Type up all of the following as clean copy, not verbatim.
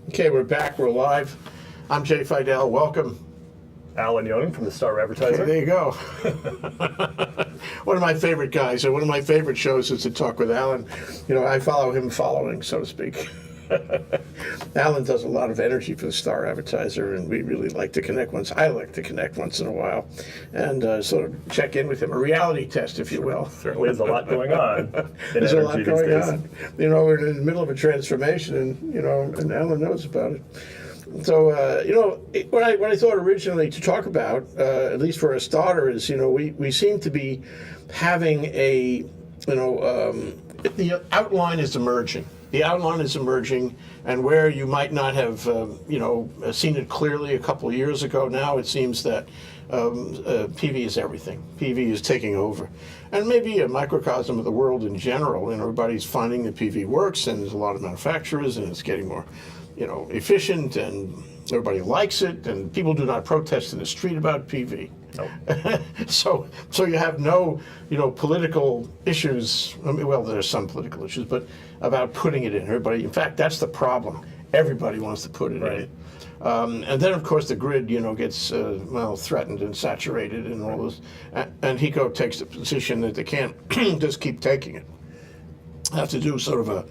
Okay, we're back. We're live. I'm Jay Fidell. Welcome. Alan Yonan from the Star Advertiser. Okay, there you go. One of my favorite guys, and one of my favorite shows is to talk with Alan. You know, I follow him following, so to speak. Alan does a lot of energy for the Star Advertiser, and we really like to connect once. I like to connect once in a while, and sort of check in with him, a reality test, if you will. Certainly, there's a lot going on. There's a lot going on. You know, we're in the middle of a transformation, and and Alan knows about it. So, what I thought originally to talk about, at least for a starter, is we seem to be having a the outline is emerging. The outline is emerging, and where you might not have, seen it clearly a couple of years ago, now it seems that PV is everything. PV is taking over, and maybe a microcosm of the world in general. And everybody's finding that PV works, and there's a lot of manufacturers, and it's getting more, efficient, and everybody likes it, and people do not protest in the street about PV. Nope. So you have no, political issues. I mean, well, there's some political issues, but about putting it in. Everybody, in fact, that's the problem. Everybody wants to put it in. And then, of course, the grid, gets threatened and saturated and all this. And HECO takes the position that they can't just keep taking it. Have to do sort of a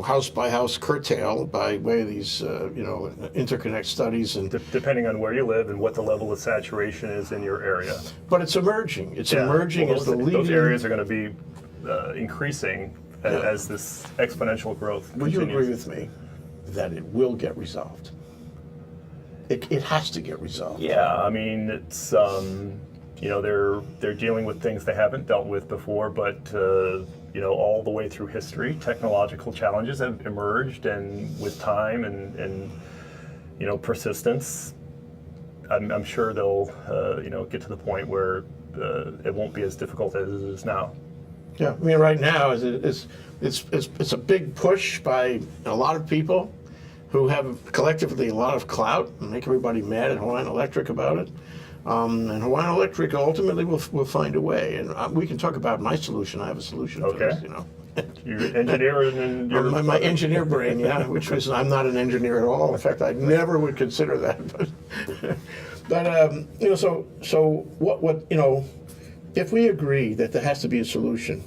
house by house curtail by way of these, interconnect studies. And depending on where you live and what the level of saturation is in your area. But it's emerging. It's emerging as the leading. Those areas are going to be increasing as this exponential growth Would continues. you agree with me that it will get resolved? It has to get resolved. Yeah, I mean, it's they're dealing with things they haven't dealt with before, but all the way through history, technological challenges have emerged, and with time and persistence, I'm sure they'll get to the point where it won't be as difficult as it is now. Yeah, I mean, right now it's a big push by a lot of people who have collectively a lot of clout and make everybody mad at Hawaiian Electric about it. And Hawaiian Electric ultimately will find a way. And we can talk about my solution. I have a solution for this, You're an engineer and you're... My engineer brain, yeah, which was, I'm not an engineer at all. In fact, I never would consider that. But so what if we agree that there has to be a solution,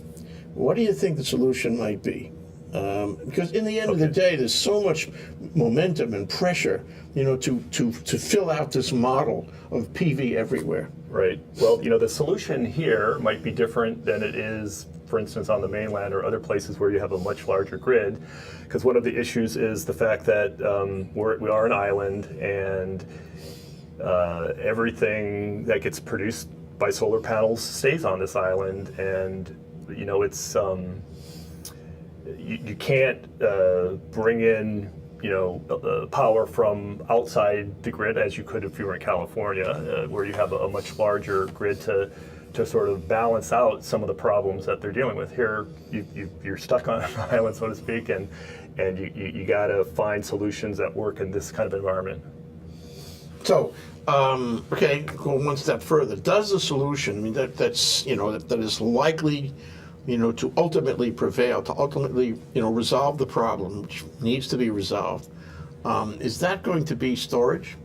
what do you think the solution might be? Because in the end of the day, there's so much momentum and pressure, to fill out this model of PV everywhere. Right. Well, the solution here might be different than it is, for instance, on the mainland or other places where you have a much larger grid. Because one of the issues is the fact that we are an island, and everything that gets produced by solar panels stays on this island, and it's you can't bring in power from outside the grid as you could if you were in California, where you have a much larger grid to sort of balance out some of the problems that they're dealing with. Here, you're stuck on an island, so to speak, and you got to find solutions that work in this kind of environment. So, okay, go one step further. Does the solution, I mean, that is likely, to ultimately prevail, to ultimately, resolve the problem, which needs to be resolved, is that going to be storage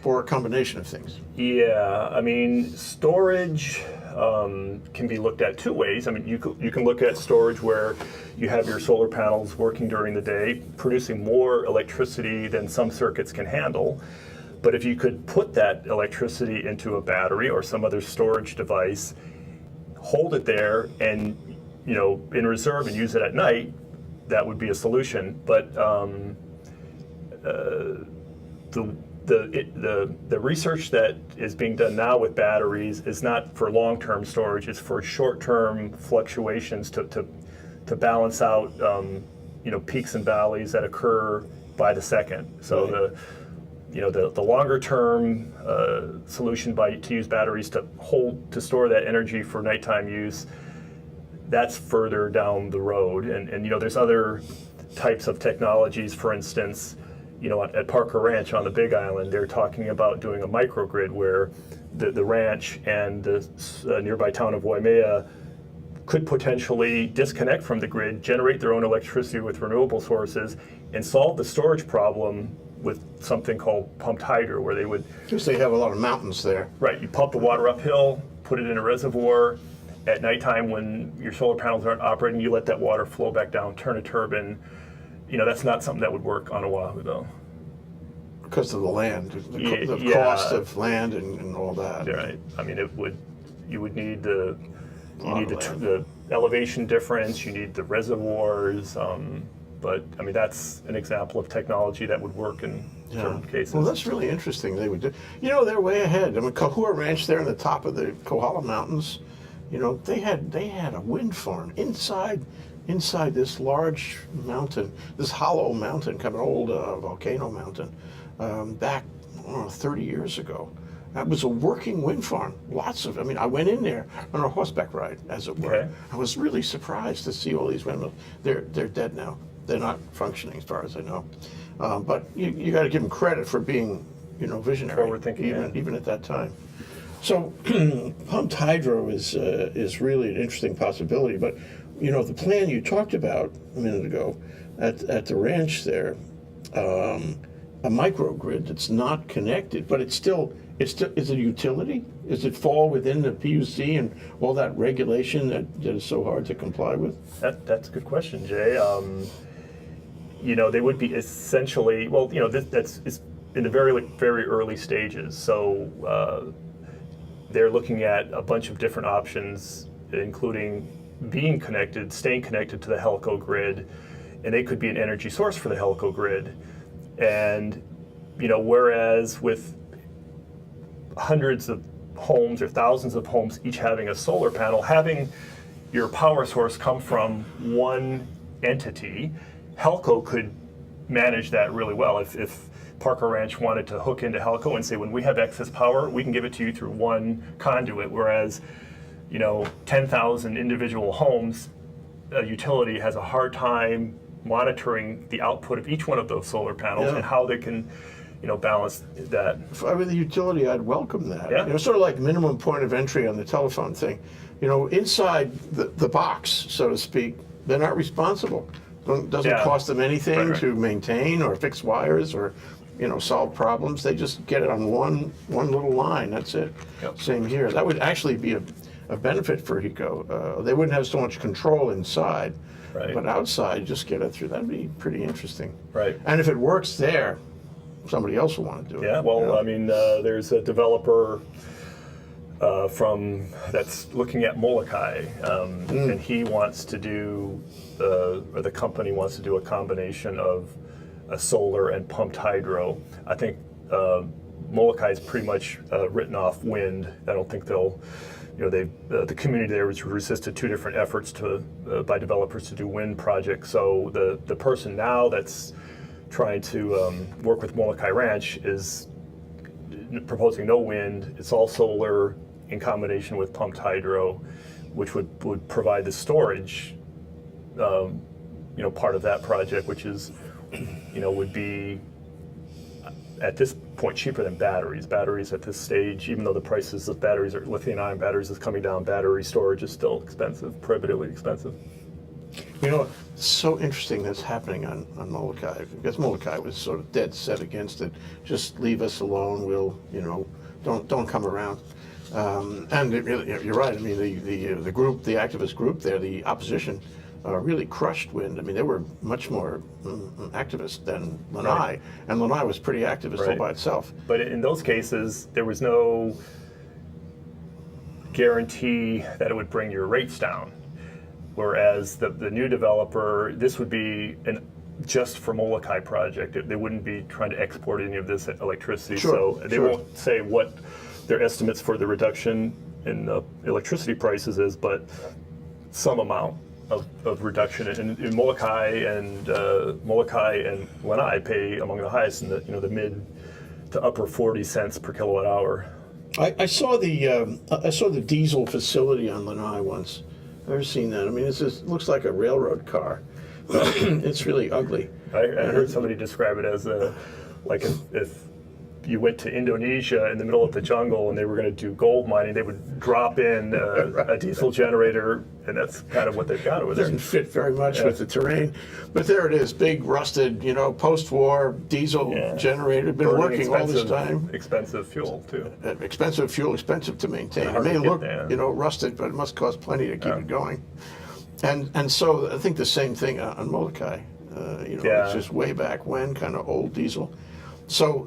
or a combination of things? Yeah, I mean, storage can be looked at two ways. I mean, you can look at storage where you have your solar panels working during the day, producing more electricity than some circuits can handle. But if you could put that electricity into a battery or some other storage device, hold it there, and in reserve and use it at night, that would be a solution. But the research that is being done now with batteries is not for long-term storage; it's for short-term fluctuations to balance out peaks and valleys that occur by the second. So the longer term solution to use batteries to store that energy for nighttime use, that's further down the road. And there's other types of technologies. For instance, at Parker Ranch on the Big Island, they're talking about doing a microgrid where the ranch and the nearby town of Waimea could potentially disconnect from the grid, generate their own electricity with renewable sources, and solve the storage problem with something called pumped hydro, where they would... Because they have a lot of mountains there. Right, you pump the water uphill, put it in a reservoir. At nighttime, when your solar panels aren't operating, you let that water flow back down, turn a turbine. That's not something that would work on Oahu, though. Because of the land, the cost of land and all that. Right. I mean, you would need the elevation difference, you need the reservoirs, but I mean, that's an example of technology that would work in certain cases. Well, that's really interesting. They would do. They're way ahead. I mean, Kahua Ranch there on the top of the Kohala Mountains. They had a wind farm inside this large mountain, this hollow mountain, kind of an old volcano mountain, back 30 years ago. That was a working wind farm. I went in there on a horseback ride, as it were. Okay. I was really surprised to see all these windmills. They're dead now. They're not functioning, as far as I know. But you got to give them credit for being, visionary, forward-thinking, even at that time. So pumped hydro is really an interesting possibility. But the plan you talked about a minute ago at the ranch there, a microgrid that's not connected, but it's still is a utility. Does it fall within the PUC and all that regulation that is so hard to comply with? That's a good question, Jay. They would be essentially, that's in the very early stages. So they're looking at a bunch of different options, including being connected, staying connected to the Helco grid, and they could be an energy source for the Helco grid. And whereas with hundreds of homes or thousands of homes each having a solar panel, having your power source come from one entity, Helco could manage that really well. If Parker Ranch wanted to hook into Helco and say, when we have excess power, we can give it to you through one conduit, whereas 10,000 individual homes, a utility has a hard time monitoring the output of each one of those solar panels and how they can balance that. If I were the utility, I'd welcome that. Yeah. Sort of like minimum point of entry on the telephone thing. Inside the box, so to speak, they're not responsible. Doesn't cost them anything to maintain or fix wires or solve problems. They just get it on one little line. That's it. Yep. Same here. That would actually be a benefit for HECO. They wouldn't have so much control inside, but outside, just get it through. That'd be pretty interesting. Right. And if it works there, somebody else will want to do it. Yeah. Well, I mean, there's a developer that's looking at Molokai, and he wants to do, or the company wants to do a combination of a solar and pumped hydro. I think Molokai is pretty much written off wind. I don't think they'll, the community there has resisted two different efforts by developers to do wind projects. So the person now that's trying to work with Molokai Ranch is proposing no wind. It's all solar in combination with pumped hydro, which would provide the storage, part of that project, which is, would be at this point cheaper than batteries. Batteries at this stage, even though the prices of batteries, or lithium-ion batteries, is coming down, battery storage is still expensive, prohibitively expensive. It's so interesting that's happening on Molokai, because Molokai was sort of dead set against it. Just leave us alone. We'll, don't come around. And it really, you're right. I mean, the group, the activist group there, the opposition, really crushed wind. I mean, they were much more activist than Lanai, and Lanai was pretty activist all by itself. But in those cases, there was no guarantee that it would bring your rates down. Whereas the new developer, this would be just for Molokai project. They wouldn't be trying to export any of this electricity. So they won't say what their estimates for the reduction in the electricity prices is, but some amount of reduction. And Molokai and Lanai pay among the highest in the mid to upper 40 cents per kilowatt hour. I saw the diesel facility on Lanai once. I've never seen that. I mean, it looks like a railroad car. It's really ugly. I heard somebody describe it as if you went to Indonesia in the middle of the jungle and they were going to do gold mining, they would drop in a diesel generator, and that's kind of what they've got over there. Doesn't fit very much with the terrain, but there it is, big rusted, post-war diesel generator, been Burning working all this time. Expensive fuel too. Expensive fuel, expensive to maintain. It may look, rusted, but it must cost plenty to keep it going. And so I think the same thing on Molokai. It's just way back when, kind of old diesel. So,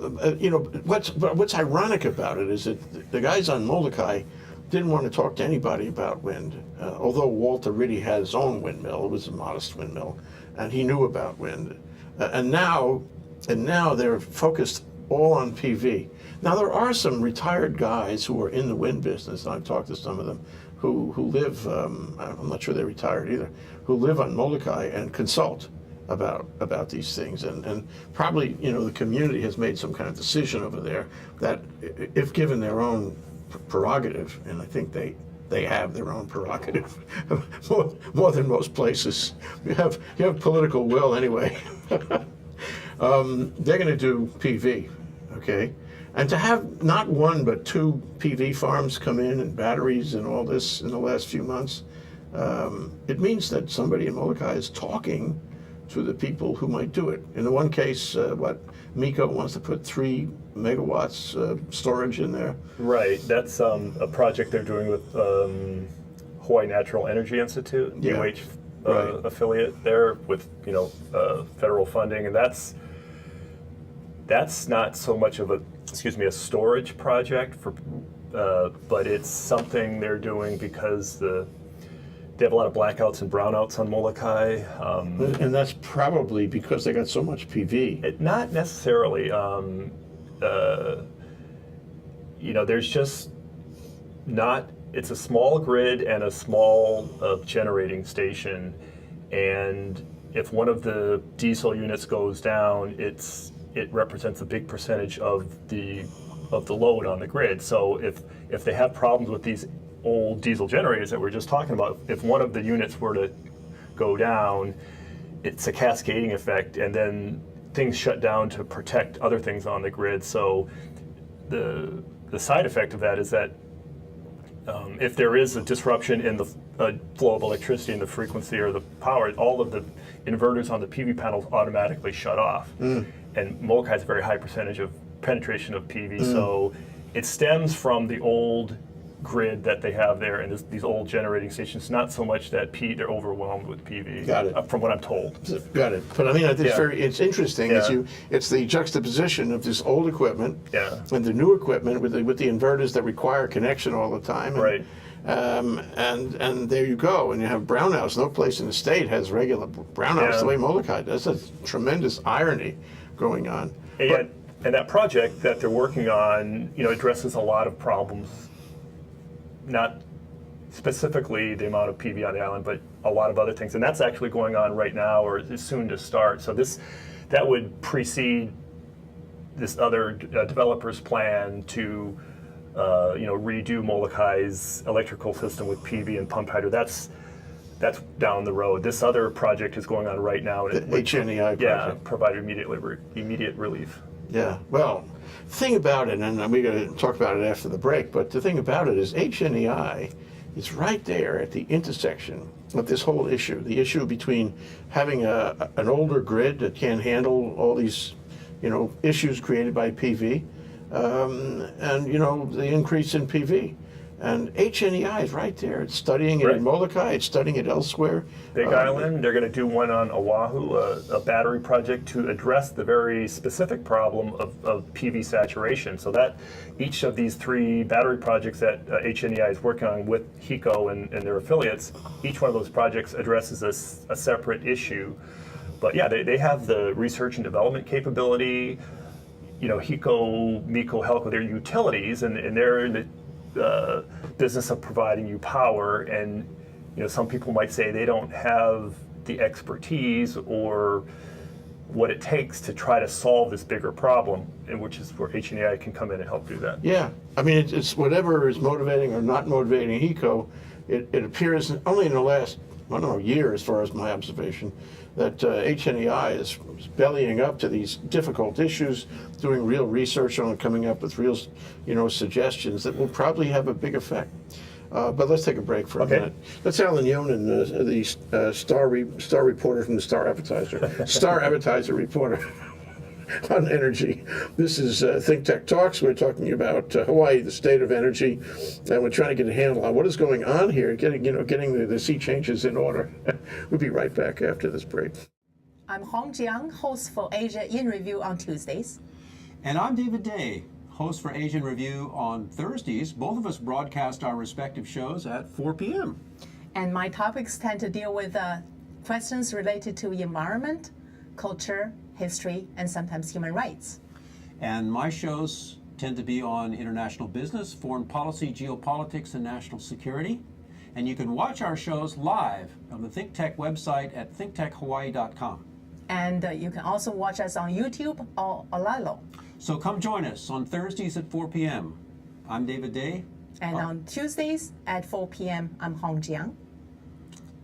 what's ironic about it is that the guys on Molokai didn't want to talk to anybody about wind, although Walter Riddy had his own windmill. It was a modest windmill, and he knew about wind. And now they're focused all on PV. Now, there are some retired guys who are in the wind business, and I've talked to some of them, who live, I'm not sure they're retired either, who live on Molokai and consult about these things, and probably the community has made some kind of decision over there that if given their own prerogative, and I think they have their own prerogative more than most places. You have political will anyway. They're going to do PV, okay, and to have not one but 2 PV farms come in and batteries and all this in the last few months, it means that somebody in Molokai is talking to the people who might do it. In the one case, MECO wants to put 3 megawatts storage in there. Right, that's a project they're doing with Hawaii Natural Energy Institute, UH affiliate there with federal funding, and that's not so much of a storage project but it's something they're doing because they have a lot of blackouts and brownouts on Molokai. And that's probably because they got so much PV. Not necessarily. There's just not, it's a small grid and a small generating station. And if one of the diesel units goes down, it represents a big percentage of the load on the grid. So if they have problems with these old diesel generators that we were just talking about, if one of the units were to go down, it's a cascading effect, and then things shut down to protect other things on the grid. So the side effect of that is that if there is a disruption in the flow of electricity and the frequency or the power, all of the inverters on the PV panels automatically shut off. And Molokai has a very high percentage of penetration of PV, so it stems from the old grid that they have there and these old generating stations. Not so much that they're overwhelmed with PV. Got it. From what I'm told. Got it. But I mean, it's interesting. It's the juxtaposition of this old equipment and the new equipment with the inverters that require connection all the time. And, right. And there you go. And you have brownouts. No place in the state has regular brownouts the way Molokai does. That's a tremendous irony going on. And that project that they're working on, addresses a lot of problems. Not specifically the amount of PV on the island, but a lot of other things, and that's actually going on right now, or is soon to start. So that would precede this other developer's plan to, redo Molokai's electrical system with PV and pump hydro. That's down the road. This other project is going on right now, and the HNEI project. Provide immediate relief. Yeah, well, the thing about it, and we're going to talk about it after the break, but the thing about it is HNEI is right there at the intersection of this whole issue, the issue between having an older grid that can't handle all these, issues created by PV, and, the increase in PV. And HNEI is right there. It's studying it in Molokai. It's studying it elsewhere. Big Island, they're going to do one on Oahu, a battery project to address the very specific problem of PV saturation. So that each of these 3 battery projects that HNEI is working on with HECO and their affiliates, each one of those projects addresses a separate issue. But yeah, they have the research and development capability. HECO, MECO, HELCO, they're utilities, and they're in the business of providing you power, and some people might say they don't have the expertise or what it takes to try to solve this bigger problem, and which is where HNEI can come in and help do that. Yeah, I mean, it's whatever is motivating or not motivating HECO, it appears only in the last I don't know, year as far as my observation, that HNEI is bellying up to these difficult issues, doing real research on it, coming up with real, suggestions that will probably have a big effect. But let's take a break for a minute. That's Alan Yonan, the star reporter from the Star Advertiser, Star Advertiser reporter on energy. This is Think Tech Talks. We're talking about Hawaii, the state of energy, and we're trying to get a handle on what is going on here, getting the sea changes in order. We'll be right back after this break. I'm Hong Jiang, host for Asia in Review on Tuesdays. And I'm David Day, host for Asian Review on Thursdays. Both of us broadcast our respective shows at 4 p.m. And my topics tend to deal with questions related to environment, culture, history, and sometimes human rights. And my shows tend to be on international business, foreign policy, geopolitics, and national security. And you can watch our shows live on the ThinkTech website at thinktechhawaii.com. And you can also watch us on YouTube or Olalo. So come join us on Thursdays at 4 p.m. I'm David Day. And on Tuesdays at 4 p.m., I'm Hong Jiang.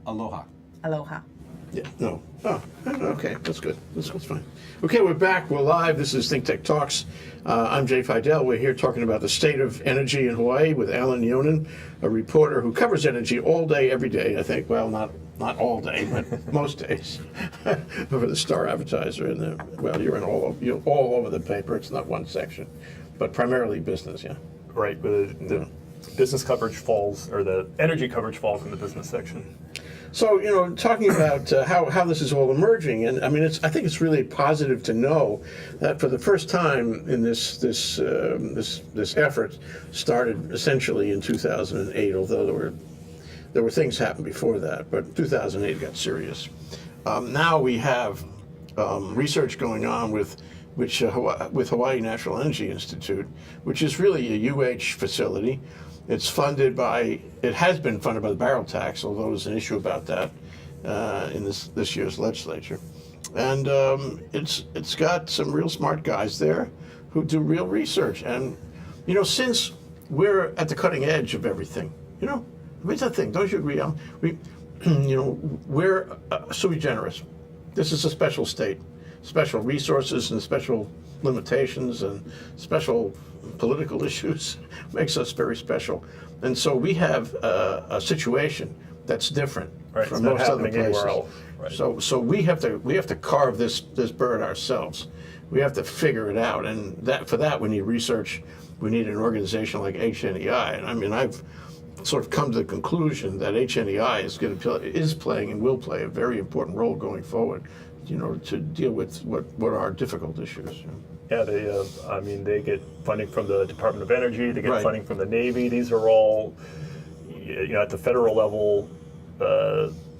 Aloha. Aloha. Yeah, no. Oh, okay, that's good. That's fine. Okay, we're back. We're live. This is Think Tech Talks. I'm Jay Fidell. We're here talking about the state of energy in Hawaii with Alan Yonan, a reporter who covers energy all day, every day, I think. Well, not all day, but most days. For the Star Advertiser. And you're all over the paper. It's not one section, but primarily business, yeah. Right, but the business coverage falls, or the energy coverage falls in the business section. So, talking about how this is all emerging, and I mean, I think it's really positive to know that for the first time in this effort started essentially in 2008, although there were things happened before that, but 2008 got serious. Now we have research going on with Hawaii National Energy Institute, which is really a UH facility. It has been funded by the barrel tax, although there's an issue about that in this year's legislature. And it's got some real smart guys there who do real research. And, since we're at the cutting edge of everything, it's a thing, don't you agree? We're sui generis. This is a special state, special resources and special limitations and special political issues makes us very special. And so we have a situation that's different from most other places. Right. So we have to carve this bird ourselves. We have to figure it out, and for that we need research. We need an organization like HNEI. And I mean, I've sort of come to the conclusion that HNEI is playing and will play a very important role going forward, to deal with what are difficult issues. Yeah, they get funding from the Department of Energy. They get funding from the Navy. These are all, at the federal level,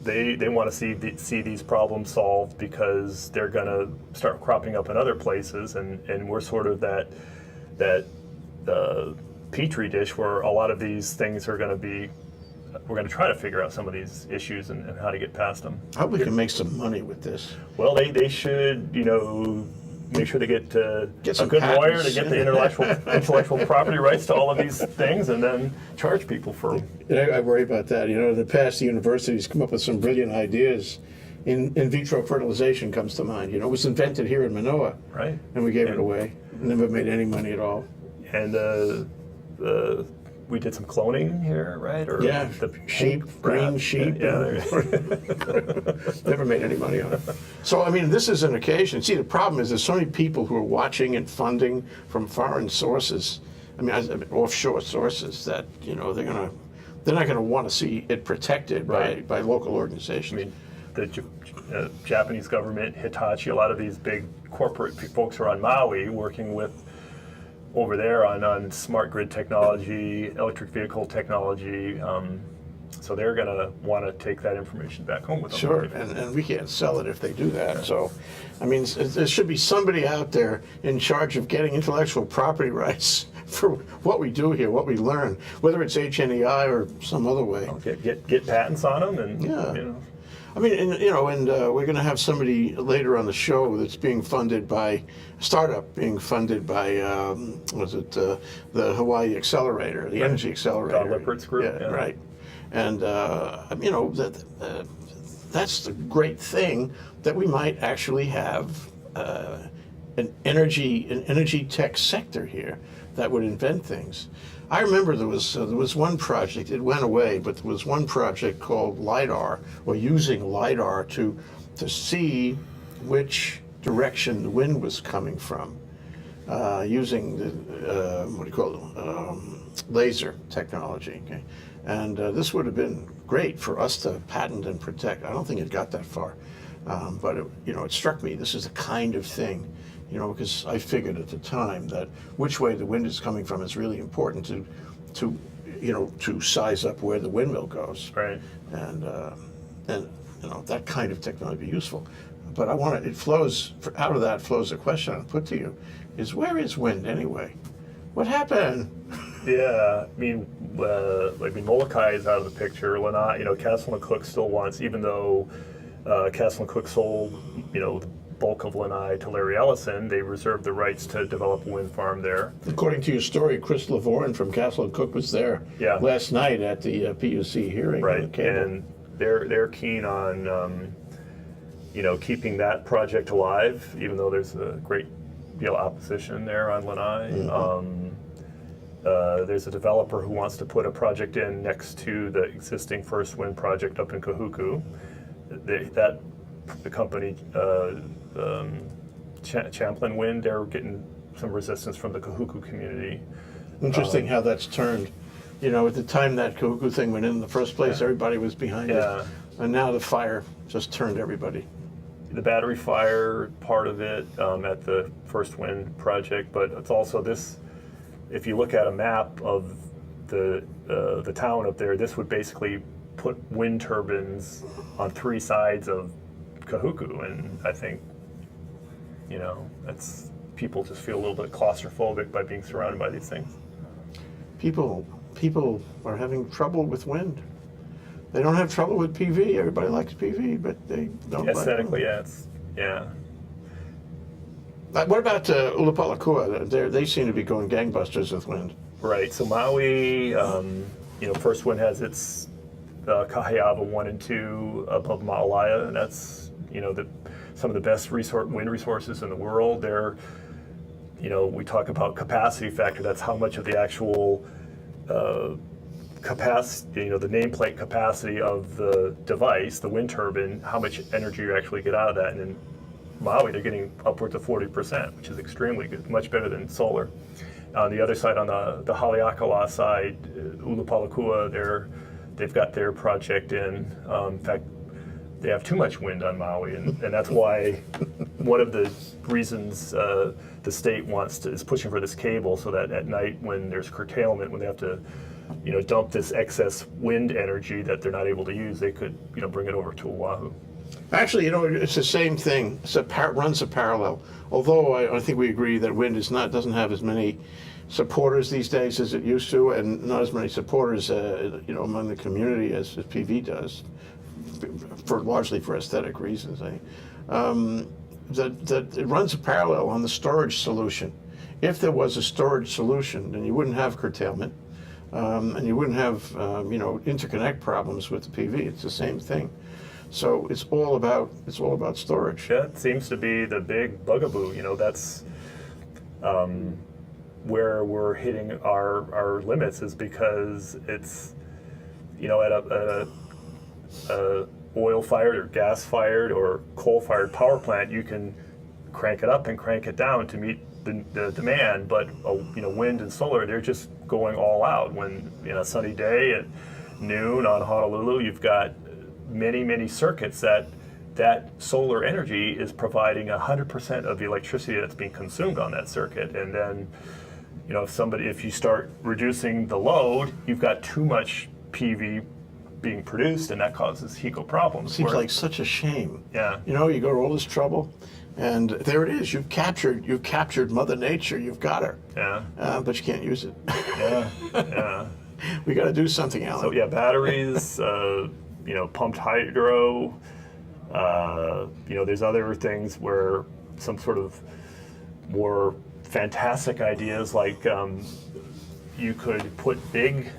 they want to see these problems solved because they're going to start cropping up in other places, and we're sort of that petri dish where a lot of these things are going to be. We're going to try to figure out some of these issues and how to get past them. I hope we can make some money with this. Well, they should, make sure they get a good patents. lawyer to get the intellectual property rights to all of these things, and then charge people for them. I worry about that. In the past, the universities come up with some brilliant ideas. In vitro fertilization comes to mind. It was invented here in Manoa, Right. And we gave it away. Never made any money at all. And we did some cloning here, right? Or Yeah, sheep, green sheep. Yeah. Never made any money on it. So, I mean, this is an occasion. See, the problem is there's so many people who are watching and funding from foreign sources. I mean, offshore sources that, they're not gonna want to see it protected by local organizations. I mean, the Japanese government, Hitachi, a lot of these big corporate folks are on Maui working with over there on smart grid technology, electric vehicle technology. So they're going to want to take that information back home with them. Sure, and we can't sell it if they do that. So, I mean, there should be somebody out there in charge of getting intellectual property rights for what we do here, what we learn, whether it's HNEI or some other way. Get patents on them, and Yeah. I mean, and we're going to have somebody later on the show that's being funded by a startup, being funded by the Hawaii Accelerator, the Energy Accelerator. Don Lippert's group. Yeah, right. And that's the great thing, that we might actually have an energy tech sector here that would invent things. I remember there was one project, it went away, but there was one project called LIDAR, or using LIDAR to see which direction the wind was coming from, using the, what do you call it, laser technology. Okay? And this would have been great for us to patent and protect. I don't think it got that far, but it struck me, this is the kind of thing, because I figured at the time that which way the wind is coming from is really important to size up where the windmill goes. Right. And that kind of technology would be useful. But out of that flows a question I'll put to you, is where is wind anyway? What happened? Yeah, I mean, Molokai is out of the picture. Lanai, Castle and Cooke still wants, even though Castle and Cooke sold, the bulk of Lanai to Larry Ellison, they reserved the rights to develop a wind farm there. According to your story, Chris Lavorne from Castle and Cooke was there last night at the PUC hearing. Right, and they're keen on, keeping that project alive, even though there's a great deal of opposition there on Lanai. Mm-hmm. There's a developer who wants to put a project in next to the existing First Wind project up in Kahuku. The company, Champlain Wind, they're getting some resistance from the Kahuku community. Interesting how that's turned. At the time that Kahuku thing went in the first place, everybody was behind it. And now the fire just turned everybody. The battery fire part of it at the First Wind project, but it's also this, if you look at a map of the town up there, this would basically put wind turbines on 3 sides of Kahuku, and I think, that's, people just feel a little bit claustrophobic by being surrounded by these things. People are having trouble with wind. They don't have trouble with PV. Everybody likes PV, but they don't. Aesthetically, like yeah. What about Ulupalakua? They seem to be going gangbusters with wind. Right. So Maui, First Wind has its Kahiava 1 and 2 above Maalaea, and that's some of the best wind resources in the world. They're, we talk about capacity factor. That's how much of the actual capacity, the nameplate capacity of the device, the wind turbine, how much energy you actually get out of that. And in Maui, they're getting upwards of 40%, which is extremely good, much better than solar. On the other side, on the Haleakala side, Ulupalakua, they've got their project in. In fact, they have too much wind on Maui, and that's why one of the reasons the state is pushing for this cable, so that at night when there's curtailment, when they have to dump this excess wind energy that they're not able to use, they could bring it over to Oahu. Actually, it's the same thing. Runs a parallel. Although I think we agree that wind doesn't have as many supporters these days as it used to, and not as many supporters, among the community as PV does, largely for aesthetic reasons. That it runs a parallel on the storage solution. If there was a storage solution, then you wouldn't have curtailment, and you wouldn't have interconnect problems with the PV. It's the same thing. So it's all about storage. Yeah, it seems to be the big bugaboo. That's where we're hitting our limits, is because it's at a oil-fired or gas-fired or coal-fired power plant, you can crank it up and crank it down to meet the demand. But wind and solar, they're just going all out. When a sunny day at noon on Honolulu, you've got many circuits that solar energy is providing 100% of the electricity that's being consumed on that circuit. And then, if you start reducing the load, you've got too much PV being produced, and that causes HECO problems. Seems like such a shame. Yeah. You go to all this trouble, and there it is. You've captured Mother Nature. You've got her. Yeah. But you can't use it. Yeah. We got to do something, Alan. So batteries, pumped hydro. There's other things where some sort of more fantastic ideas, like you could put big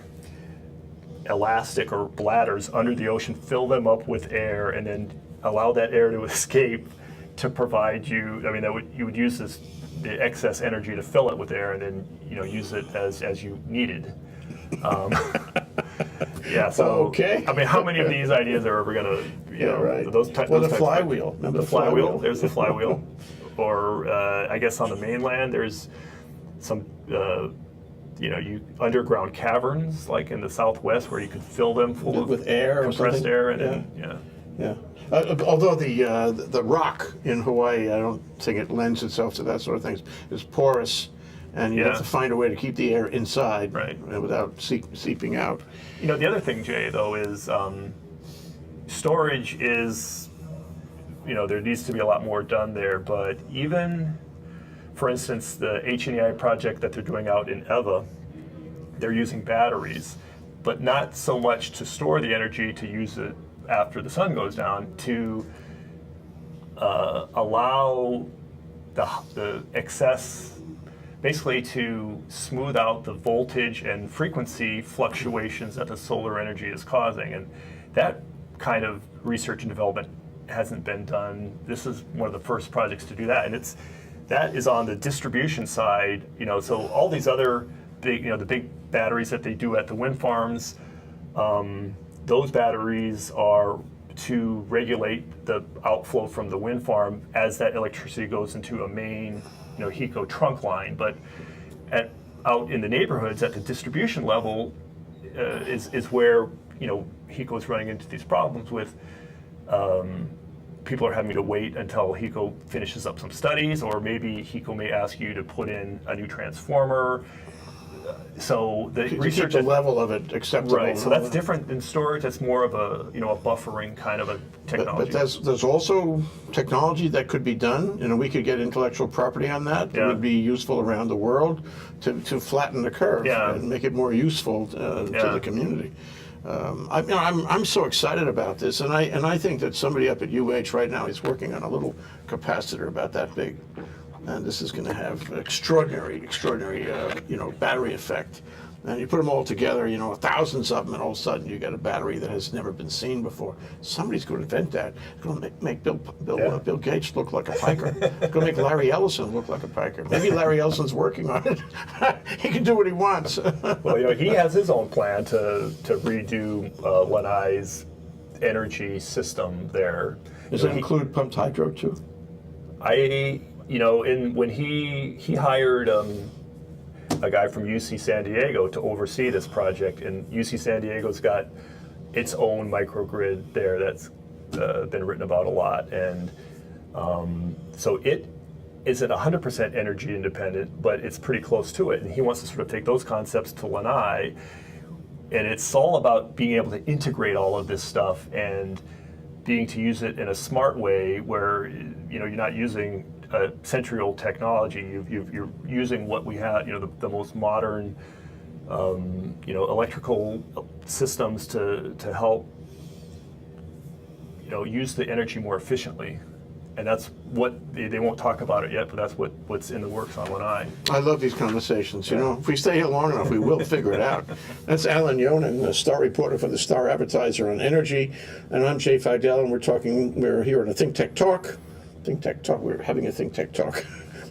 elastic or bladders under the ocean, fill them up with air, and then allow that air to escape to provide you. I mean, you would use the excess energy to fill it with air, and then use it as you needed. Yeah. So Okay. I mean, how many of these ideas are ever gonna? Right. Those the flywheel. Remember the flywheel. There's the flywheel. Or I guess on the mainland, there's some. Underground caverns like in the Southwest where you could fill them full of with air, compressed air, and Yeah. Although the rock in Hawaii, I don't think it lends itself to that sort of thing. It's porous, and you have to find a way to keep the air inside, without seeping out. The other thing, Jay, though, is storage is, there needs to be a lot more done there. But even, for instance, the HNEI project that they're doing out in Eva, they're using batteries, but not so much to store the energy to use it after the sun goes down, to allow the excess, basically to smooth out the voltage and frequency fluctuations that the solar energy is causing. And that kind of research and development hasn't been done. This is one of the first projects to do that, and that is on the distribution side. So all these other big, the big batteries that they do at the wind farms, those batteries are to regulate the outflow from the wind farm as that electricity goes into a main, HECO trunk line. But out in the neighborhoods at the distribution level is where HECO is running into these problems with. People are having to wait until HECO finishes up some studies, or maybe HECO may ask you to put in a new transformer. So the research the level of it acceptable. Right. So that's different than storage. That's more of a a buffering kind of a technology. But there's also technology that could be done. We could get intellectual property on that. That would be useful around the world to flatten the curve and make it more useful to the community. I'm so excited about this, and I think that somebody up at UH right now is working on a little capacitor about that big, and this is going to have extraordinary, battery effect. And you put them all together, thousands of them, and all of a sudden you got a battery that has never been seen before. Somebody's going to invent that. It's going to make Bill Gates look like a piker. It's going to make Larry Ellison look like a piker. Maybe Larry Ellison's working on it. He can do what he wants. Well, he has his own plan to redo Lanai's energy system there. Does it include pumped hydro too? When he hired a guy from UC San Diego to oversee this project, and UC San Diego's got its own microgrid there that's been written about a lot, and so it isn't 100% energy independent, but it's pretty close to it, and he wants to sort of take those concepts to Lanai, and it's all about being able to integrate all of this stuff and being to use it in a smart way where you're not using a century-old technology. You're using what we have, the most modern, electrical systems to help, use the energy more efficiently. And that's what they won't talk about it yet, but that's what's in the works on Lanai. I love these conversations. If we stay here long enough, we will figure it out. That's Alan Yonan, the Star reporter for the Star Advertiser on energy, and I'm Jay Fidell, and we're here on a Think Tech Talk. We're having a Think Tech Talk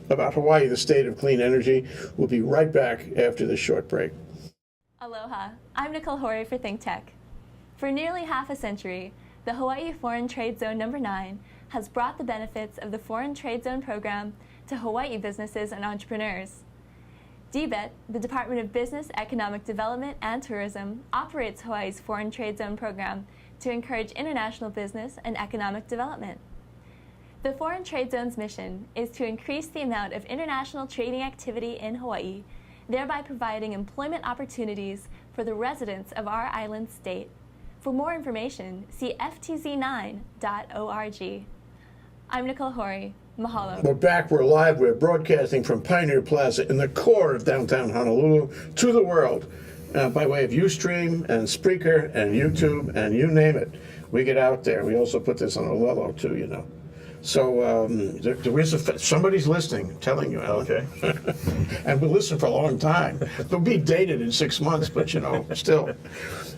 about Hawaii, the state of clean energy. We'll be right back after this short break. Aloha, I'm Nicole Horry for Think Tech. For nearly half a century, the Hawaii Foreign Trade Zone No. 9 has brought the benefits of the Foreign Trade Zone program to Hawaii businesses and entrepreneurs. DBET, the Department of Business, Economic Development, and Tourism, operates Hawaii's Foreign Trade Zone program to encourage international business and economic development. The Foreign Trade Zone's mission is to increase the amount of international trading activity in Hawaii, thereby providing employment opportunities for the residents of our island state. For more information, see ftz9.org. I'm Nicole Horry. Mahalo. We're back, we're live, we're broadcasting from Pioneer Plaza in the core of downtown Honolulu to the world by way of Ustream and Spreaker and YouTube and you name it. We get out there. We also put this on Olelo too, So there is somebody's listening, telling you, Alan. Okay. And we'll listen for a long time. They'll be dated in 6 months, but still.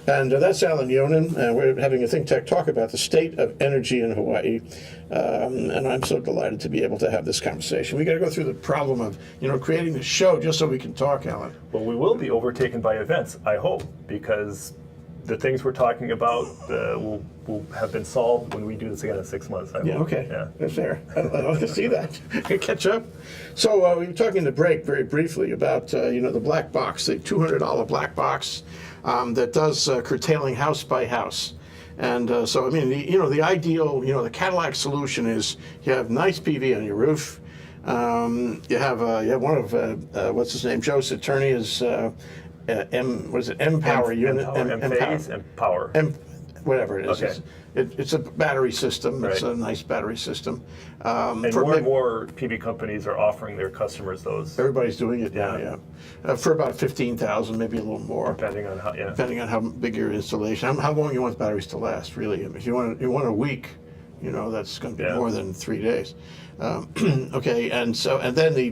And that's Alan Yonan, and we're having a Think Tech talk about the state of energy in Hawaii. And I'm so delighted to be able to have this conversation. We got to go through the problem of, creating the show just so we can talk, Alan. Well, we will be overtaken by events, I hope, because the things we're talking about will have been solved when we do this again in 6 months. I hope. Okay. Yeah. That's fair. I'd like to see that. Catch up. So we were talking in the break very briefly about the black box, the $200 black box that does curtailing house by house. And so I mean, the ideal, the Cadillac solution is you have nice PV on your roof. You have one of what's his name, Joe's attorney is M-Power unit, M-Power. Whatever it is. Okay. It's a battery system. It's Right. a nice battery system. And more and more PV companies are offering their customers those, Everybody's doing it now, Yeah. for about 15,000, maybe a little more, depending on how. Yeah. depending on how big your installation, how long you want the batteries to last. Really, if you want a week, that's going to be Yeah. more than 3 days. Okay, and then the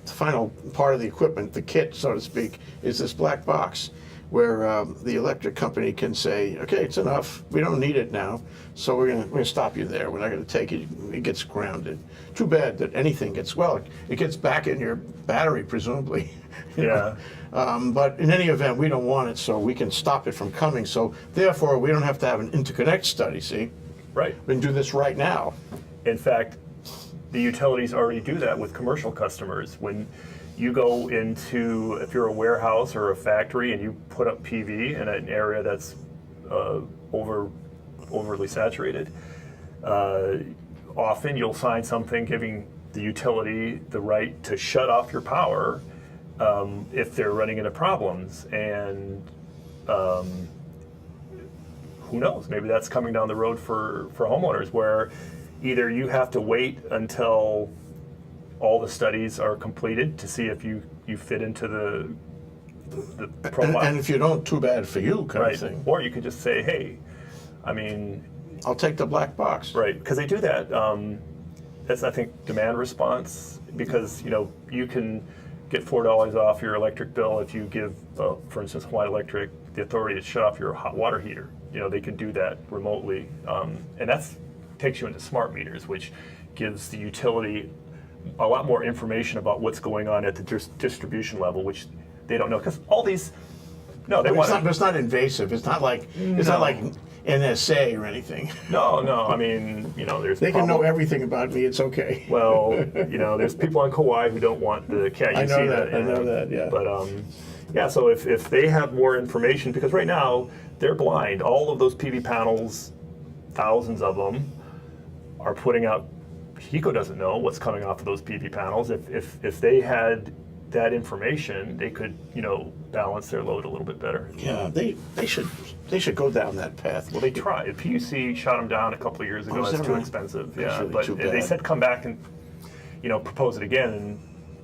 final part of the equipment, the kit, so to speak, is this black box, where the electric company can say, okay, it's enough. We don't need it now, so we're gonna stop you there. We're not gonna take it. It gets grounded. Too bad that anything gets it gets back in your battery presumably. you know. But in any event, we don't want it, so we can stop it from coming. So therefore, we don't have to have an interconnect study. See, Right. we can do this right now. In fact, the utilities already do that with commercial customers. When you go into, if you're a warehouse or a factory and you put up PV in an area that's overly saturated, often you'll sign something giving the utility the right to shut off your power if they're running into problems. And who knows, maybe that's coming down the road for homeowners, where either you have to wait until all the studies are completed to see if you fit into the profile. And if you don't, too bad for you, kind Right. of thing. Or you could just say, hey, I mean, I'll take the black box. right, because they do that. That's, I think, demand response, because you can get $4 off your electric bill if you give, for instance, Hawaii Electric the authority to shut off your hot water heater. They can do that remotely, and that's takes you into smart meters, which gives the utility a lot more information about what's going on at the distribution level, which they don't know, because all these. No, they want. It's not invasive. It's not like NSA or anything. No. I mean, there's. They can know everything about me. It's okay. Well, there's people on Kauai who don't want the cat. I know that. I know that. Yeah. But yeah. So if they have more information, because right now they're blind. All of those PV panels, thousands of them, are putting out. HECO doesn't know what's coming off of those PV panels. If they had that information, they could balance their load a little bit better. Yeah, they should go down that path. Well, they tried. PUC shot them down a couple of years ago. is That's that too right? expensive. That's Yeah, really but too they bad. said come back and propose it again.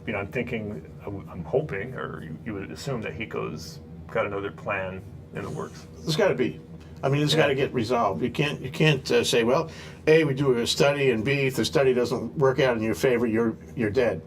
And I'm thinking, I'm hoping, or you would assume that HECO's got another plan in the works. There's got to be. I mean, it's got to get resolved. You can't say, well, A, we do a study, and B, if the study doesn't work out in your favor, you're dead.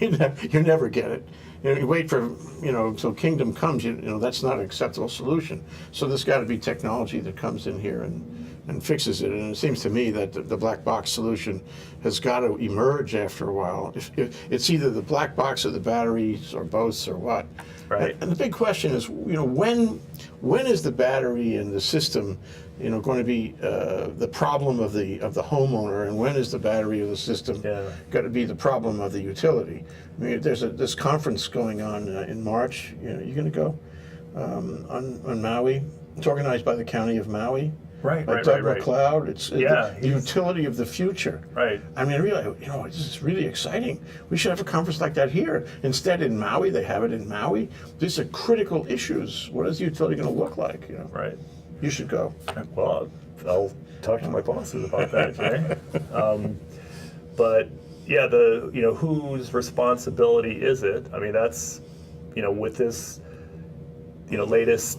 you never get it. You wait for until kingdom comes. That's not an acceptable solution. So there's got to be technology that comes in here and fixes it. And it seems to me that the black box solution has got to emerge after a while. If it's either the black box or the batteries or both or what. Right. And the big question is, when is the battery and the system, going to be the problem of the homeowner, and when is the battery of the system going to be the problem of the utility? I mean, there's this conference going on in March. You're going to go on Maui. It's organized by the county of Maui. Right. Doug McLeod. It's the he's- utility of the future. Right. I mean, really, this is really exciting. We should have a conference like that here. Instead, in Maui, they have it in Maui. These are critical issues. What is the utility going to look like? Right. You should go. Well, I'll talk to my bosses about that, Jay. But yeah, whose responsibility is it? I mean, that's with this latest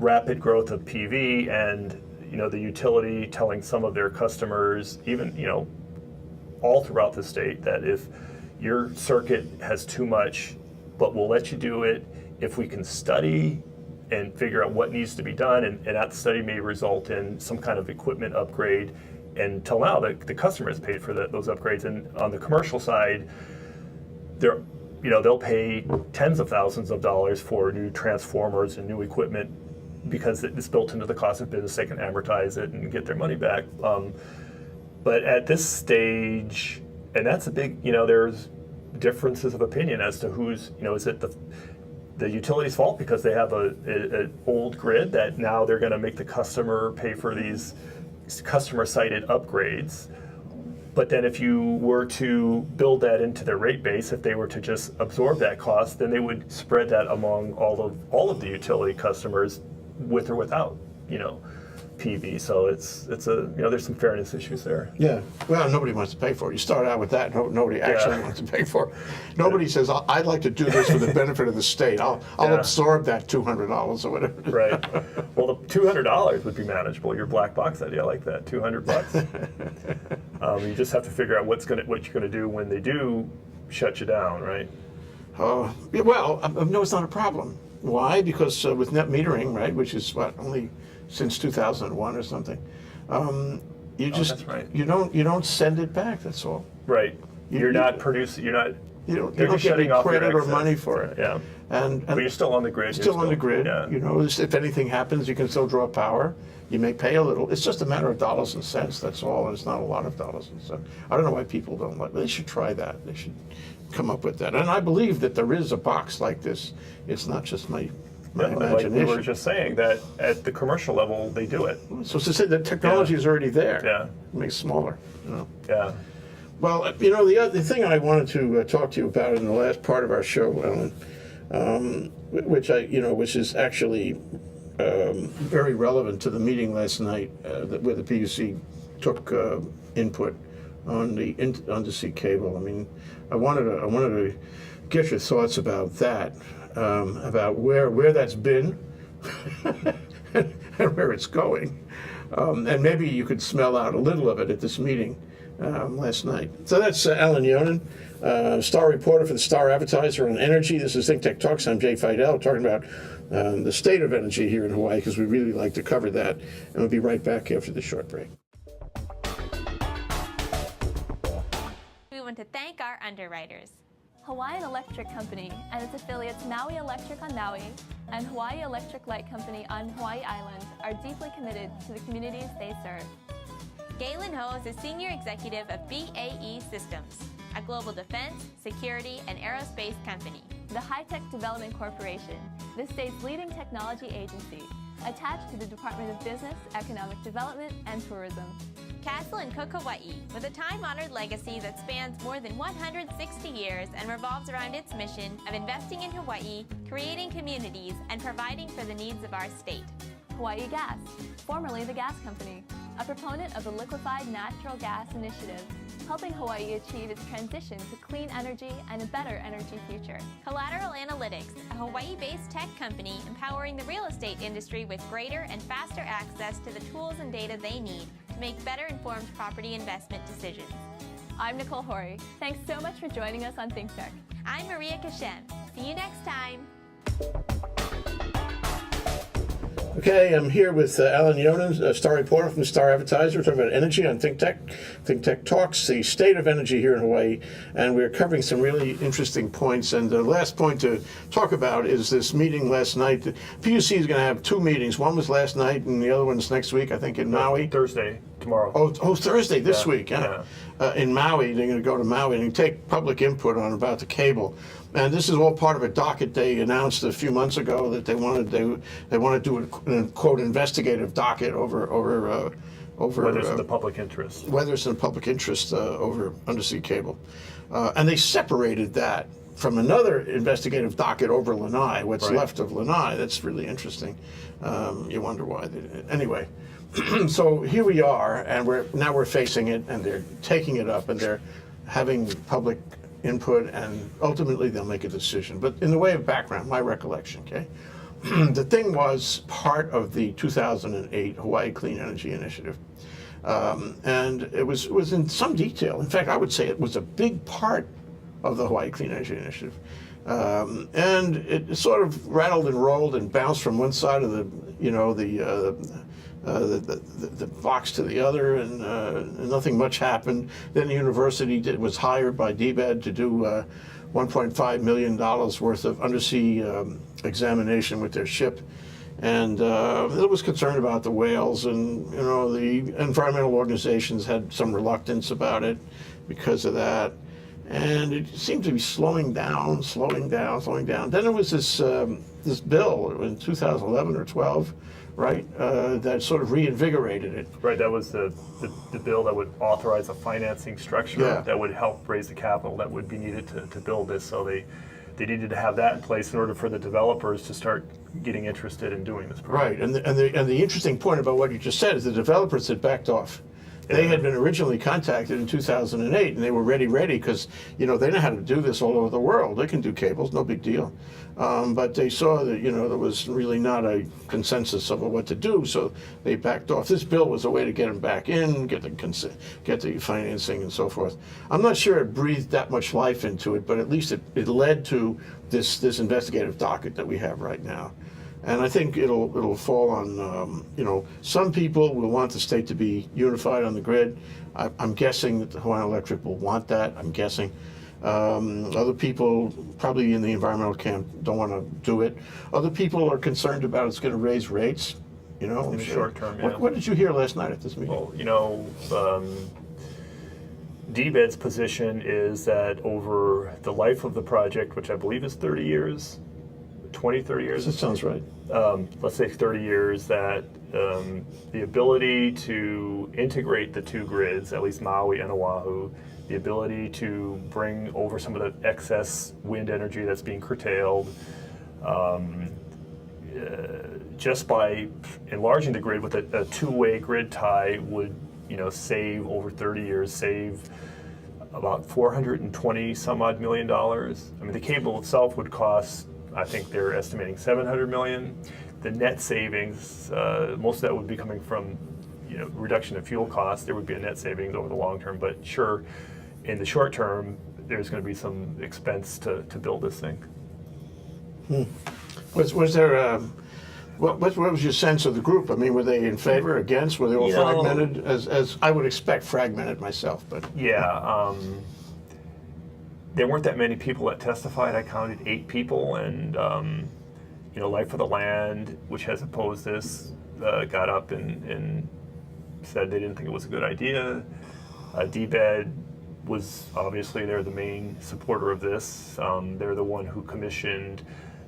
rapid growth of PV and the utility telling some of their customers, even, all throughout the state, that if your circuit has too much, but we'll let you do it if we can study and figure out what needs to be done, and that study may result in some kind of equipment upgrade. And till now, the customer has paid for those upgrades. And on the commercial side, they'll pay tens of thousands of dollars for new transformers and new equipment because it's built into the cost of business. They can amortize it and get their money back. But at this stage, and that's a big, there's differences of opinion as to who's, is it the utility's fault because they have an old grid that now they're going to make the customer pay for these customer-cited upgrades. But then if you were to build that into their rate base, if they were to just absorb that cost, then they would spread that among all of the utility customers with or without, PV. So it's there's some fairness issues there. Yeah. Well, nobody wants to pay for it. You start out with that. Nobody actually wants to pay for it. Nobody says, I'd like to do this for the benefit of the state. I'll absorb that $200 or whatever. Right. Well, the $200 would be manageable. Your black box idea, I like that. $200. You just have to figure out what you're gonna do when they do shut you down, right? No, it's not a problem. Why? Because with net metering, right, which is only since 2001 or something, that's right. you don't send it back. That's all. Right. You're not producing. You don't get any credit or money for it. Yeah. But you're still on the grid. Still on the grid. Yeah. If anything happens, you can still draw power. You may pay a little. It's just a matter of dollars and cents. That's all. And it's not a lot of dollars and cents. I don't know why people don't like it. They should try that. They should come up with that. And I believe that there is a box like this. It's not just my imagination. Like we were just saying that at the commercial level, they do it. So to say the technology is already there. Yeah. It makes it smaller. Yeah. Well, the other thing I wanted to talk to you about in the last part of our show, Alan, which is actually very relevant to the meeting last night, where the PUC took input on the undersea cable. I mean, I wanted to get your thoughts about that, about where that's been and where it's going, and maybe you could smell out a little of it at this meeting last night. So that's Alan Yonan, star reporter for the Star Advertiser on energy. This is Think Tech Talks. I'm Jay Fidell, talking about the state of energy here in Hawaii, because we really like to cover that. And we'll be right back after the short break. We want to thank our underwriters. Hawaiian Electric Company and its affiliates Maui Electric on Maui and Hawaii Electric Light Company on Hawaii Island are deeply committed to the communities they serve. Galen Ho is a senior executive of BAE Systems, a global defense, security, and aerospace company. The High-Tech Development Corporation, the state's leading technology agency, attached to the Department of Business, Economic Development, and Tourism. Castle and Cook Hawaii, with a time-honored legacy that spans more than 160 years and revolves around its mission of investing in Hawaii, creating communities, and providing for the needs of our state. Hawaii Gas, formerly the Gas Company, a proponent of the Liquefied Natural Gas Initiative, helping Hawaii achieve its transition to clean energy and a better energy future. Collateral Analytics, a Hawaii-based tech company empowering the real estate industry with greater and faster access to the tools and data they need to make better informed property investment decisions. I'm Nicole Horry. Thanks so much for joining us on Think Tech. I'm Maria Kashen. See you next time. Okay, I'm here with Alan Yonan, a star reporter from the Star Advertiser. We're talking about energy on Think Tech. Think Tech Talks, the state of energy here in Hawaii, and we're covering some really interesting points. And the last point to talk about is this meeting last night. The PUC is going to have two meetings. One was last night, and the other one's next week, I think, in Maui. Thursday, tomorrow. Oh, Thursday, this week, yeah. In Maui, they're going to go to Maui and take public input on about the cable. And this is all part of a docket they announced a few months ago that they want to do a quote investigative docket over whether it's in the public interest. Whether it's in the public interest over undersea cable, and they separated that from another investigative docket over Lanai. What's left of Lanai? That's really interesting. You wonder why they did it. Anyway. So here we are, and we're facing it, and they're taking it up, and they're having public input, and ultimately they'll make a decision. But in the way of background, my recollection, okay? the thing was part of the 2008 Hawaii Clean Energy Initiative. And it was in some detail. In fact, I would say it was a big part of the Hawaii Clean Energy Initiative. And it sort of rattled and rolled and bounced from one side of the box to the other, and nothing much happened. Then the university was hired by DBED to do $1.5 million worth of undersea examination with their ship. And it was concerned about the whales, and the environmental organizations had some reluctance about it because of that. And it seemed to be slowing down. Then there was this bill in 2011 or 12, right, that sort of reinvigorated it. Right, that was the bill that would authorize a financing structure that would help raise the capital that would be needed to build this. So they needed to have that in place in order for the developers to start getting interested in doing this project. Right, and the interesting point about what you just said is the developers had backed off. They had been originally contacted in 2008, and they were ready because they know how to do this all over the world. They can do cables, no big deal. But they saw that there was really not a consensus over what to do, so they backed off. This bill was a way to get them back in, get the financing and so forth. I'm not sure it breathed that much life into it, but at least it led to this investigative docket that we have right now. And I think it'll fall on, some people will want the state to be unified on the grid. I'm guessing that the Hawaiian Electric will want that, I'm guessing. Other people, probably in the environmental camp, don't want to do it. Other people are concerned about it's going to raise rates, in the short term, yeah. What did you hear last night at this meeting? Well, DBED's position is that over the life of the project, which I believe is 30 years, 30 years. That sounds right. Let's say 30 years, that the ability to integrate the two grids, at least Maui and Oahu, the ability to bring over some of the excess wind energy that's being curtailed, just by enlarging the grid with a two-way grid tie would, save over 30 years, save about $420 some odd million. I mean, the cable itself would cost, I think they're estimating $700 million. The net savings, most of that would be coming from, reduction of fuel costs. There would be a net savings over the long term, but sure, in the short term, there's going to be some expense to build this thing. Was there? What was your sense of the group? I mean, were they in favor, against? Were they all fragmented? As I would expect, fragmented myself, but yeah. There weren't that many people that testified. I counted 8 people, and Life for the Land, which has opposed this, got up and said they didn't think it was a good idea. DBED was obviously, they're the main supporter of this. They're the one who commissioned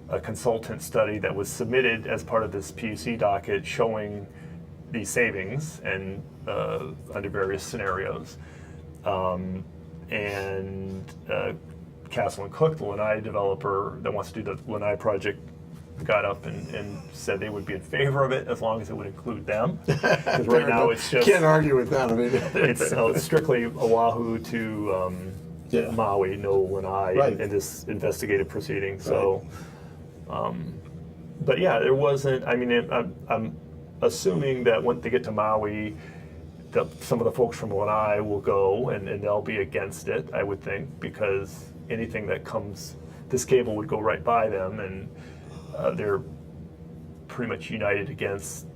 a consultant study that was submitted as part of this PUC docket showing these savings and under various scenarios. And Castle and Cook, the Lanai developer that wants to do the Lanai project, got up and said they would be in favor of it as long as it would include them. Because right now it's just can't argue with that. I mean, it's strictly Oahu to Maui, no Lanai in this investigative proceeding. So, but yeah, there wasn't. I mean, I'm assuming that when they get to Maui, some of the folks from Lanai will go and they'll be against it, I would think, because anything that comes, this cable would go right by them, and they're pretty much united against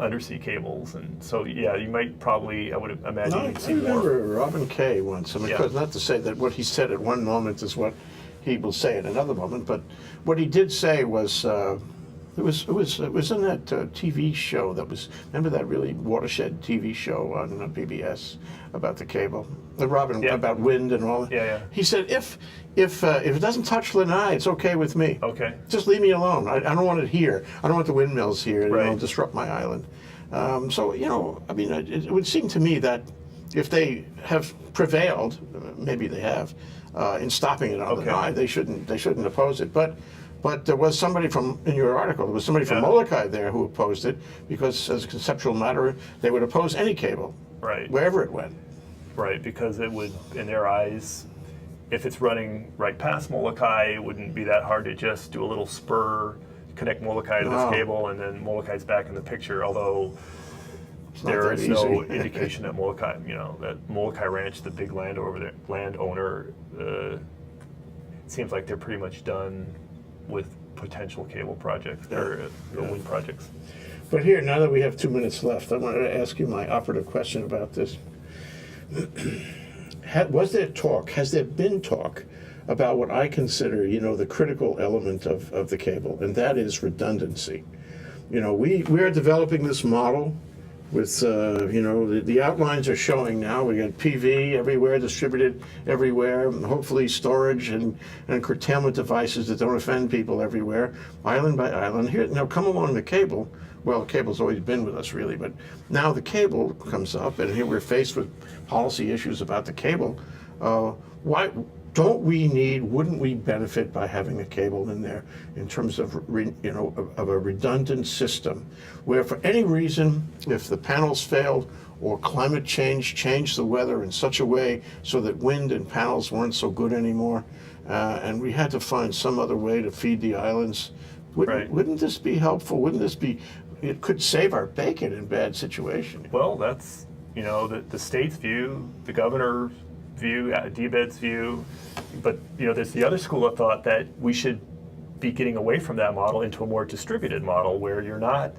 undersea cables. And so, yeah, you might probably, I would imagine you'd see more. I remember Robin Kay once, I mean, not to say that what he said at one moment is what he will say at another moment, but what he did say was, it was in that TV show that was, remember that really watershed TV show on PBS about the cable, about wind and all that. Yeah. He said, if it doesn't touch Lanai, it's okay with me. Okay. Just leave me alone. I don't want it here. I don't want the windmills here. It'll disrupt my island. So I mean, it would seem to me that if they have prevailed, maybe they have, in stopping it on Lanai, they shouldn't oppose it. But there was somebody in your article, there was somebody from Molokai there who opposed it because, as a conceptual matter, they would oppose any cable, wherever it went. Right, because it would, in their eyes, if it's running right past Molokai, it wouldn't be that hard to just do a little spur connect Molokai to this Wow. cable, and then Molokai's back in the picture. Although not there that is no easy. indication that Molokai, that Molokai Ranch, the big landowner, it seems like they're pretty much done with potential cable projects or wind projects. But here, now that we have 2 minutes left, I wanted to ask you my operative question about this. Was there talk, has there been talk about what I consider, the critical element of the cable, and that is redundancy? We are developing this model with, the outlines are showing now. We got PV everywhere, distributed everywhere, and hopefully storage and curtailment devices that don't offend people everywhere, island by island. Here, now come along the cable. Well, cable's always been with us, really, but now the cable comes up, and here we're faced with policy issues about the cable. Why wouldn't we benefit by having a cable in there in terms of, of a redundant system where for any reason, if the panels failed or climate change changed the weather in such a way so that wind and panels weren't so good anymore, and we had to find some other way to feed the islands, wouldn't this be helpful? It could save our bacon in bad situations. Well, that's the state's view, the governor's view, DBED's view, but there's the other school of thought that we should be getting away from that model into a more distributed model where you're not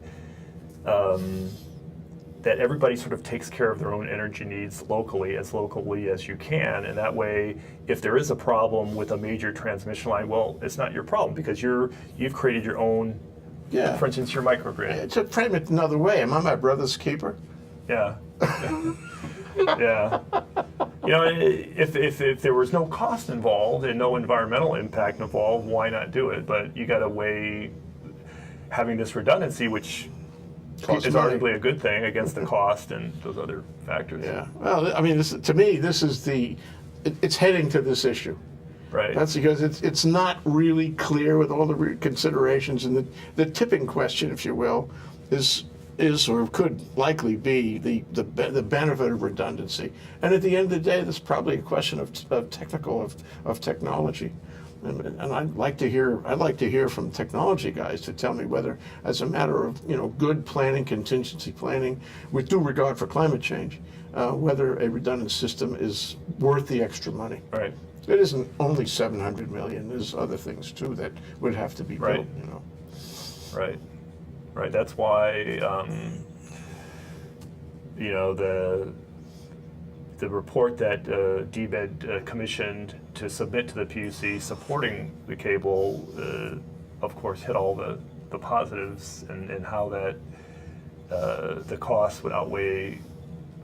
that everybody sort of takes care of their own energy needs locally as you can, and that way, if there is a problem with a major transmission line, well, it's not your problem because you've created your own. Yeah. For instance, your microgrid. To frame it another way, am I my brother's keeper? Yeah. Yeah. If there was no cost involved and no environmental impact involved, why not do it? But you got to weigh having this redundancy, which is arguably a good thing, against the cost and those other factors. Yeah. Well, I mean, to me, this is it's heading to this issue. Right. That's because it's not really clear with all the considerations, and the tipping question, if you will, is or could likely be the benefit of redundancy. And at the end of the day, that's probably a question of technology. And I'd like to hear from technology guys to tell me whether, as a matter of good planning, contingency planning, with due regard for climate change, whether a redundant system is worth the extra money. Right. It isn't only $700 million. There's other things too that would have to be built. Right. Right. That's why the report that DBED commissioned to submit to the PUC supporting the cable, of course, hit all the positives and how that the costs would outweigh,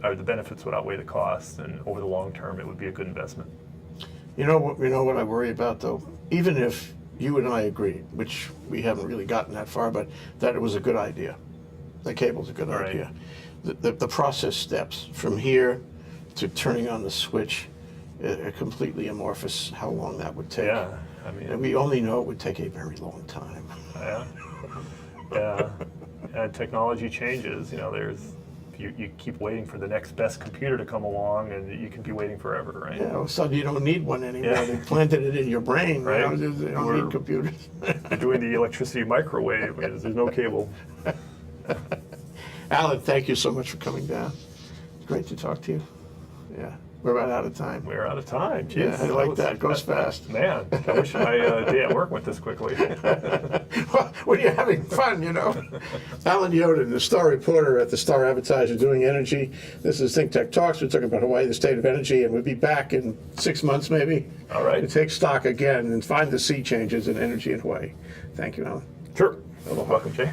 or the benefits would outweigh the costs, and over the long term, it would be a good investment. You know what I worry about, though? Even if you and I agree, which we haven't really gotten that far, but that it was a good idea. The cable's a good idea. The process steps from here to turning on the switch are completely amorphous, how long that would take. Yeah, I mean... And we only know it would take a very long time. Yeah. Yeah. And technology changes, you keep waiting for the next best computer to come along, and you can be waiting forever, right? Yeah, all of a sudden you don't need one anymore. Yeah. They planted it in your brain. Right. They don't need computers. You're doing the electricity microwave. There's no cable. Alan, thank you so much for coming down. It's great to talk to you. Yeah, we're about out of time. We're out of time. Jeez, Yeah, I like that. It goes fast. Man, I wish my day at work went this quickly. Well, when you're having fun, Alan Yonan, the Star reporter at the Star Advertiser, doing energy. This is Think Tech Talks. We're talking about Hawaii, the state of energy, and we'll be back in 6 months, maybe. All right. To take stock again and find the sea changes in energy in Hawaii. Thank you, Alan. Sure. Welcome, Jay.